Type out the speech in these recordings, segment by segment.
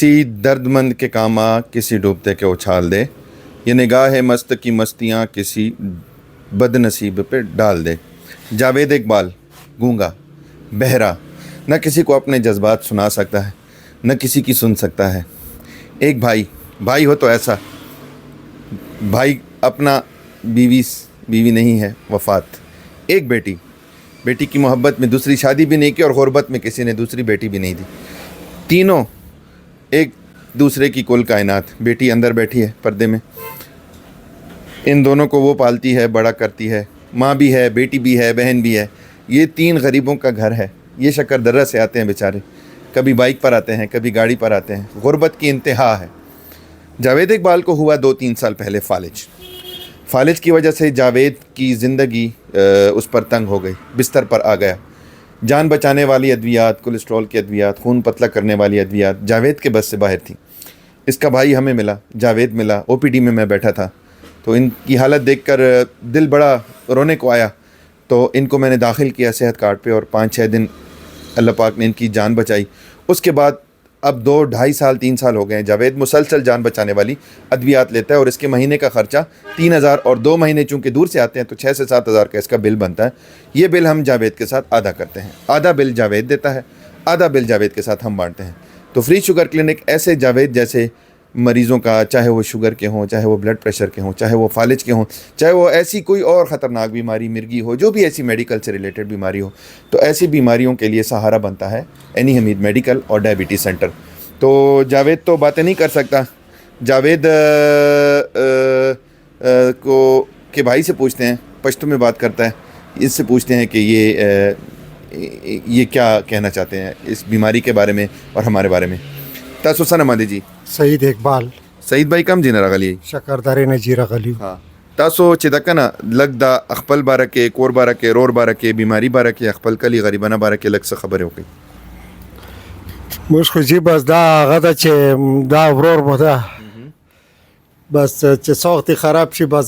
کسی درد مند کے کام آ کسی ڈوبتے کے اچھال دے، یہ نگاہ مست کی مستیاں کسی بد نصیب پہ ڈال دے۔ جاوید اقبال گونگا بہرا، نہ کسی کو اپنے جذبات سنا سکتا ہے نہ کسی کی سن سکتا ہے۔ ایک بھائی ہو تو ایسا بھائی، اپنا بیوی نہیں ہے وفات۔ ایک بیٹی کی محبت میں دوسری شادی بھی نہیں کی اور غربت میں کسی نے دوسری بیٹی بھی نہیں دی۔ تینوں ایک دوسرے کی کل کائنات۔ بیٹی اندر بیٹھی ہے پردے میں، ان دونوں کو وہ پالتی ہے، بڑا کرتی ہے، ماں بھی ہے، بیٹی بھی ہے، بہن بھی ہے۔ یہ تین غریبوں کا گھر ہے۔ یہ شکر درہ سے آتے ہیں بیچارے، کبھی بائک پر آتے ہیں، کبھی گاڑی پر آتے ہیں۔ غربت کی انتہا ہے۔ جاوید اقبال کو ہوا 2-3 سال پہلے فالج کی وجہ سے جاوید کی زندگی اس پر تنگ ہو گئی، بستر پر آ گیا۔ جان بچانے والی ادویات، کولیسٹرول کی ادویات، خون پتلا کرنے والی ادویات جاوید کے بس سے باہر تھیں۔ اس کا بھائی ہمیں ملا، جاوید ملا، OPD میں بیٹھا تھا، تو ان کی حالت دیکھ کر دل بڑا رونے کو آیا۔ تو ان کو میں نے داخل کیا صحت کارڈ پہ، اور 5-6 دن اللہ پاک نے ان کی جان بچائی۔ اس کے بعد اب 2-2.5 سال 3 سال ہو گئے ہیں، جاوید مسلسل جان بچانے والی ادویات لیتا ہے، اور اس کے مہینے کا خرچہ 3,000، اور 2 مہینے چونکہ دور سے آتے ہیں تو 6 سے 7 ہزار کا اس کا بل بنتا ہے۔ یہ بل ہم جاوید کے ساتھ آدھا کرتے ہیں، آدھا بل جاوید دیتا ہے، آدھا بل جاوید کے ساتھ ہم بانٹتے ہیں۔ تو فری شوگر کلینک ایسے جاوید جیسے مریضوں کا، چاہے وہ شوگر کے ہوں، چاہے وہ بلڈ پریشر کے ہوں، چاہے وہ فالج کے ہوں، چاہے وہ ایسی کوئی اور خطرناک بیماری، مرگی ہو، جو بھی ایسی میڈیکل سے ریلیٹڈ بیماری ہو، تو ایسی بیماریوں کے لیے سہارا بنتا ہے اینی حمید میڈیکل اور ڈائبٹیز سینٹر۔ تو جاوید تو باتیں نہیں کر سکتا، جاوید کے بھائی سے پوچھتے ہیں، پشتو میں بات کرتا ہے، اس سے پوچھتے ہیں کہ یہ کیا کہنا چاہتے ہیں اس بیماری کے بارے میں اور ہمارے بارے میں۔ تاسو سنمادی جی سعید اقبال سعید بھائی کم جی راغلی شکردارے نجی راغلی. ہاں تاسو چې د کنه لږ د خپل باره کې، کور باره کې، رور باره کې، بیماری باره کې، خپل کلی غریبانه باره کې لږ څه خبرې وکړئ. موږ خو جی بس دا هغه ده چې دا ورور مو ده، بس چې څه وخت خراب شي بس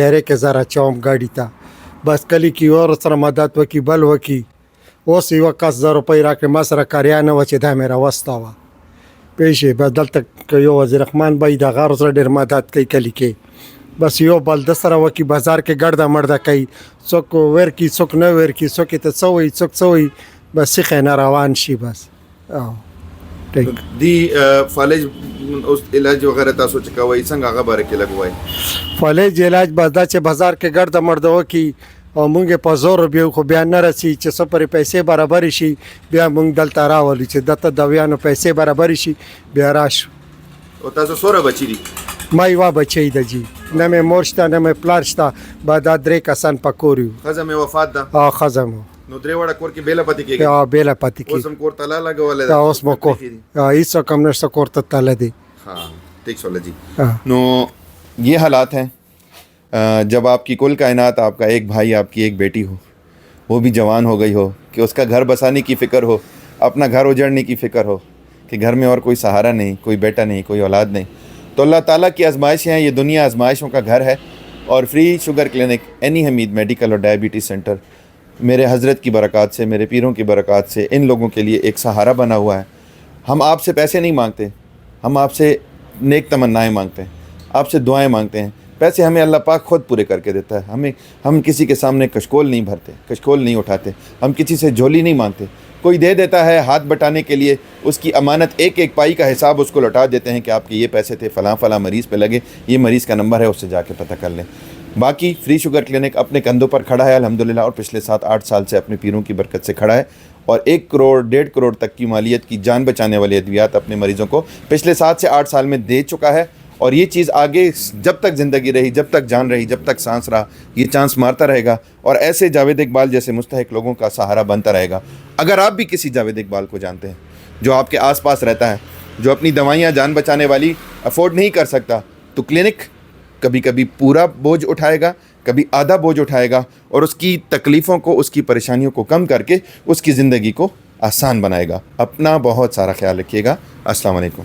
ډایرکټ زه راچوم ګاډي ته، بس کلی کې اور سره مدد وکړي بل وکړي. اوس یوه کس 1000 روپۍ راکړې، ما سره کریا نه وه چې دا مې راوسته وه، پوه شوې. بس دلته که یو وزیر رحمان بھائی د هغه سره ډېر مدد کوي کلي کې، بس یو بل د سره وکړي، بازار کې ګرده مرده کوي، څوک ور کړي څوک نه ور کړي، څوک ته څه وایي څوک څه وایي، بس سیخه نه روان شي بس. دی فالج اوس علاج وغیرہ تاسو چې کوئ څنګه هغه باره کې لږ وایئ. فالج علاج بس دا چې بازار کې ګرده مرده وکړي او مونږ په زور بیا خو بیا نه رسي چې څه پرې پیسې برابر شي، بیا مونږ دلته راولو چې دلته دویانو پیسې برابر شي بیا راشو. او تاسو څومره بچي دي؟ ما یوه بچی ده جی، نه مې مور شته نه مې پلار شته، با دا 3 کسان په کور یو. ښځه مې وفات ده؟ ښځه مو نو 3 وړه کور کې بیله پاتې کېږي؟ بیله پاتې کېږي. اوس هم کور تالا لګولی ده؟ اوس مو کور هېڅ کم نشته، کور ته تاله دی. ہاں ٹھیک سولا جی. نو یہ حالات ہیں جب آپ کی کل کائنات، آپ کا ایک بھائی، آپ کی ایک بیٹی ہو، وہ بھی جوان ہو گئی ہو، کہ اس کا گھر بسانے کی فکر ہو، اپنا گھر اجڑنے کی فکر ہو، کہ گھر میں اور کوئی سہارا نہیں، کوئی بیٹا نہیں، کوئی اولاد نہیں. تو اللہ تعالیٰ کی آزمائشیں ہیں، یہ دنیا آزمائشوں کا گھر ہے. اور فری شوگر کلینک، اینی حمید میڈیکل اور ڈائبٹیز سینٹر میرے حضرت کی برکات سے، میرے پیروں کی برکات سے ان لوگوں کے لیے ایک سہارا بنا ہوا ہے. ہم آپ سے پیسے نہیں مانگتے، ہم آپ سے نیک تمنائیں مانگتے ہیں، آپ سے دعائیں مانگتے ہیں. پیسے ہمیں اللہ پاک خود پورے کر کے دیتا ہے. ہم کسی کے سامنے کشکول نہیں بھرتے، کشکول نہیں اٹھاتے، ہم کسی سے جھولی نہیں مانگتے. کوئی دے دیتا ہے ہاتھ بٹانے کے لیے، اس کی امانت ایک ایک پائی کا حساب اس کو لوٹا دیتے ہیں کہ آپ کے یہ پیسے تھے فلاں فلاں مریض پہ لگے، یہ مریض کا نمبر ہے، اس سے جا کے پتہ کر لیں. باقی فری شوگر کلینک اپنے کندھوں پر کھڑا ہے الحمدللہ، اور پچھلے 7-8 سال سے اپنے پیروں کی برکت سے کھڑا ہے، اور 1 کروڑ 1.5 کروڑ تک کی مالیت کی جان بچانے والی ادویات اپنے مریضوں کو پچھلے 7 سے 8 سال میں دے چکا ہے. اور یہ چیز آگے جب تک زندگی رہی، جب تک جان رہی، جب تک سانس رہا، یہ چانس مارتا رہے گا، اور ایسے جاوید اقبال جیسے مستحق لوگوں کا سہارا بنتا رہے گا. اگر آپ بھی کسی جاوید اقبال کو جانتے ہیں جو آپ کے آس پاس رہتا ہے، جو اپنی دوائیاں جان بچانے والی افورڈ نہیں کر سکتا، تو کلینک کبھی کبھی پورا بوجھ اٹھائے گا، کبھی آدھا بوجھ اٹھائے گا، اور اس کی تکلیفوں کو، اس کی پریشانیوں کو کم کر کے اس کی زندگی کو آسان بنائے گا. اپنا بہت سارا خیال رکھیے گا. السلام علیکم.